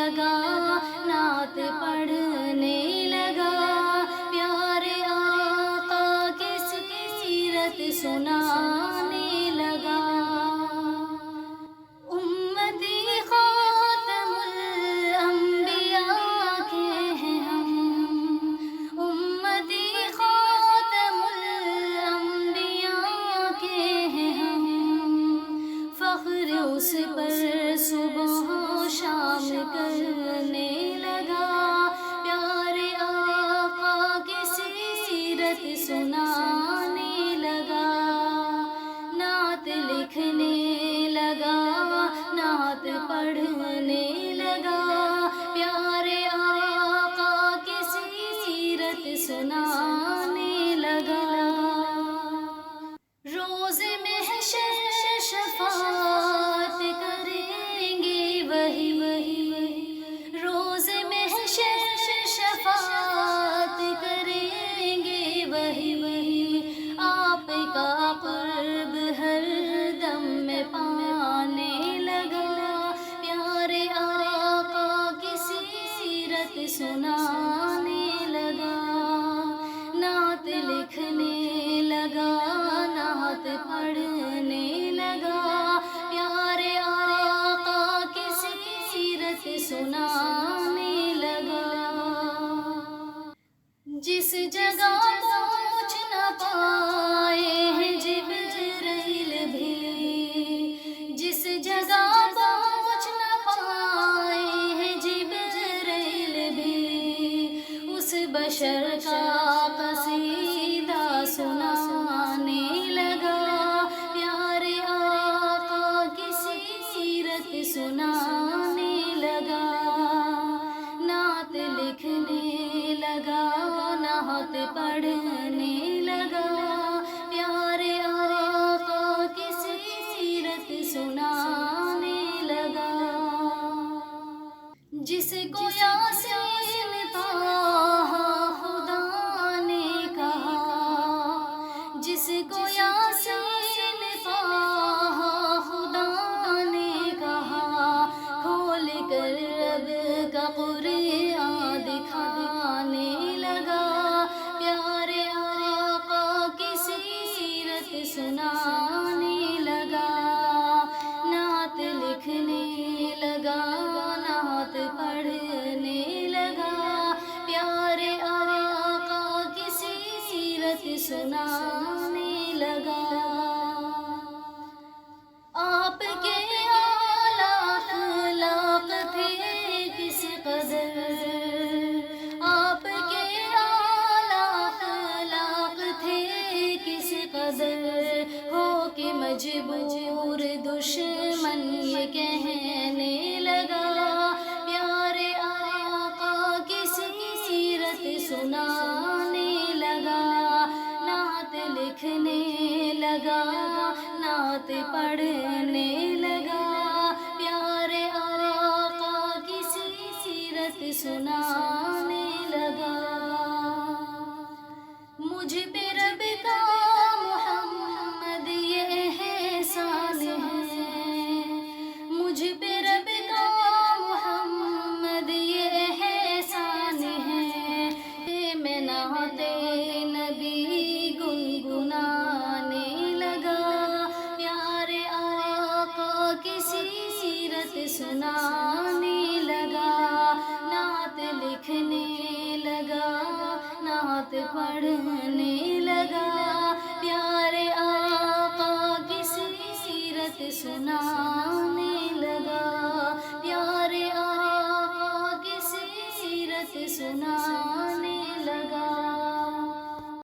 لگا، نعت پڑھنے لگا، پیارے آقا کی سیرت سنانے لگا۔ امتی خاتم الانبیاء کے ہیں ہم، امتی خاتم الانبیاء کے ہیں ہم، فخر اس پر صبح و شام کرنے لگا، پیارے آقا کی سیرت سنانے لگا، نعت لکھنے لگا، نعت پڑھنے لگا، پیارے آقا کی سیرت سنانے لگا۔ روز محشر شفاعت کریں گے وہی، روز محشر شفاعت کریں گے وہی، آپ کا قرب ہر دم میں پانے لگا، پیارے آقا کی سیرت سنانے لگا، نعت لکھنے لگا، نعت پڑھنے لگا، پیارے آقا کی سیرت سنانے لگا۔ جس جگہ پہنچ نہ پائے ہیں جبرائیل بھی، جس جگہ پہنچ نہ پائے ہیں جبرائیل بھی، اس بشر کا قصیدہ سنانے لگا، پیارے آقا کی سیرت سنانے لگا، نعت لکھنے لگا، نعت پڑھنے لگا، پیارے آقا کی سیرت سنانے لگا۔ جس کو یاسین طٰہٰ خدا نے کہا، جس کو یاسین طٰہٰ خدا نے کہا، کھول کر رب کا قرآن دکھانے لگا، پیارے آقا کی سیرت سنانے لگا، نعت لکھنے لگا، نعت پڑھنے لگا، پیارے آقا کی سیرت سنانے لگا۔ آپ کے اعلیٰ اخلاق تھے کس قدر، آپ کے اعلیٰ اخلاق تھے کس قدر، ہو کہ مجبور دشمن یہ کہنے لگا، پیارے آقا کی سیرت سنانے لگا، نعت لکھنے لگا، نعت پڑھنے لگا، پیارے آقا کی سیرت سنانے لگا۔ مجھ پہ رب کا محمد یہ احسان ہے، مجھ پہ رب کا محمد یہ احسان ہے، کہ میں نعت نبی گنگنانے لگا، پیارے آقا کی سیرت سنانے لگا، نعت لکھنے لگا، نعت پڑھنے لگا، پیارے آقا کی سیرت سنانے لگا، پیارے آقا کی سیرت سنانے